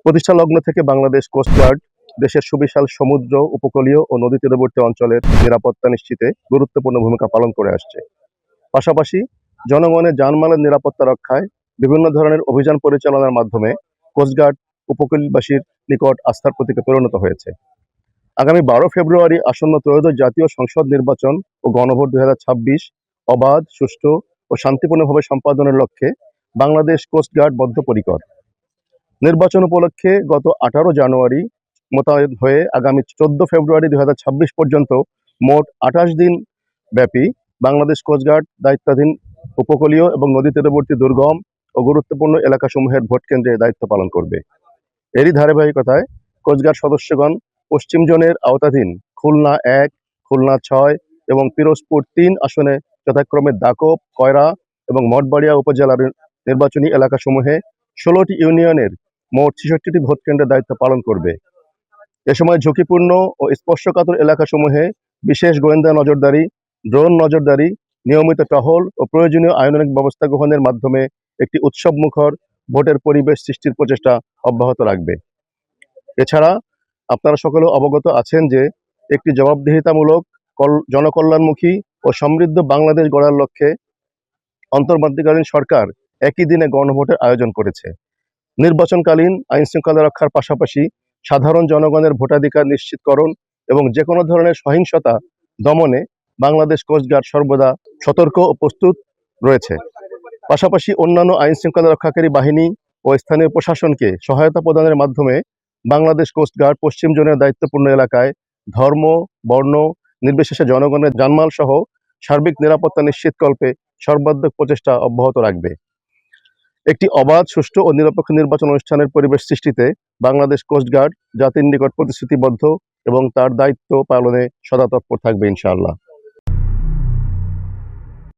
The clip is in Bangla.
প্রতিষ্ঠা লগ্ন থেকে বাংলাদেশ কোস্টগার্ড দেশের সুবিশাল সমুদ্র, উপকূলীয় ও নদী তীরবর্তী অঞ্চলের নিরাপত্তা নিশ্চিতে গুরুত্বপূর্ণ ভূমিকা পালন করে আসছে। পাশাপাশি জনগণের জানমালের নিরাপত্তা রক্ষায় বিভিন্ন ধরনের অভিযান পরিচালনার মাধ্যমে কোস্টগার্ড উপকূলবাসীর নিকট আস্থার প্রতীকে পরিণত হয়েছে। আগামী 12 ফেব্রুয়ারি আসন্ন ত্রয়োদশ জাতীয় সংসদ নির্বাচন ও গণভোট 2026 অবাধ, সুষ্ঠু ও শান্তিপূর্ণভাবে সম্পাদনের লক্ষ্যে বাংলাদেশ কোস্টগার্ড বদ্ধপরিকর। নির্বাচন উপলক্ষে গত 18 জানুয়ারি মোতায়েন হয়ে আগামী 14 ফেব্রুয়ারি 2026 পর্যন্ত মোট 28 দিন ব্যাপী বাংলাদেশ কোস্টগার্ড দায়িত্বাধীন উপকূলীয় এবং নদী তীরবর্তী দুর্গম ও গুরুত্বপূর্ণ এলাকাসমূহের ভোট কেন্দ্রে দায়িত্ব পালন করবে। এরই ধারাবাহিকতায় কোস্টগার্ড সদস্যগণ পশ্চিম জোনের আওতাধীন খুলনা 1, খুলনা 6 এবং পিরোজপুর 3 আসনে যথাক্রমে দাকব, কয়রা এবং মঠবাড়িয়া উপজেলার নির্বাচনী এলাকাসমূহে 16টি ইউনিয়নের মোট 66টি ভোট কেন্দ্রের দায়িত্ব পালন করবে। এ সময় ঝুঁকিপূর্ণ ও স্পর্শকাতর এলাকাসমূহে বিশেষ গোয়েন্দা নজরদারি, ড্রোন নজরদারি, নিয়মিত টহল ও প্রয়োজনীয় আইনানুগ ব্যবস্থা গ্রহণের মাধ্যমে একটি উৎসবমুখর ভোটের পরিবেশ সৃষ্টির প্রচেষ্টা অব্যাহত রাখবে। এছাড়া আপনারা সকলে অবগত আছেন যে একটি জবাবদিহিতামূলক, জনকল্যাণমুখী ও সমৃদ্ধ বাংলাদেশ গড়ার লক্ষ্যে অন্তর্বর্তীকালীন সরকার একই দিনে গণভোটের আয়োজন করেছে। নির্বাচনকালীন আইনশৃঙ্খলা রক্ষার পাশাপাশি সাধারণ জনগণের ভোটাধিকার নিশ্চিতকরণ এবং যে কোনো ধরনের সহিংসতা দমনে বাংলাদেশ কোস্টগার্ড সর্বদা সতর্ক ও প্রস্তুত রয়েছে। পাশাপাশি অন্যান্য আইনশৃঙ্খলা রক্ষাকারী বাহিনী ও স্থানীয় প্রশাসনকে সহায়তা প্রদানের মাধ্যমে বাংলাদেশ কোস্টগার্ড পশ্চিম জোনের দায়িত্বপূর্ণ এলাকায় ধর্ম, বর্ণ নির্বিশেষে জনগণের জানমাল সহ সার্বিক নিরাপত্তা নিশ্চিতকল্পে সর্বাত্মক প্রচেষ্টা অব্যাহত রাখবে। একটি অবাধ, সুষ্ঠু ও নিরপেক্ষ নির্বাচন অনুষ্ঠানের পরিবেশ সৃষ্টিতে বাংলাদেশ কোস্টগার্ড জাতির নিকট প্রতিশ্রুতিবদ্ধ এবং তার দায়িত্ব পালনে সদা তৎপর থাকবে ইনশাআল্লাহ।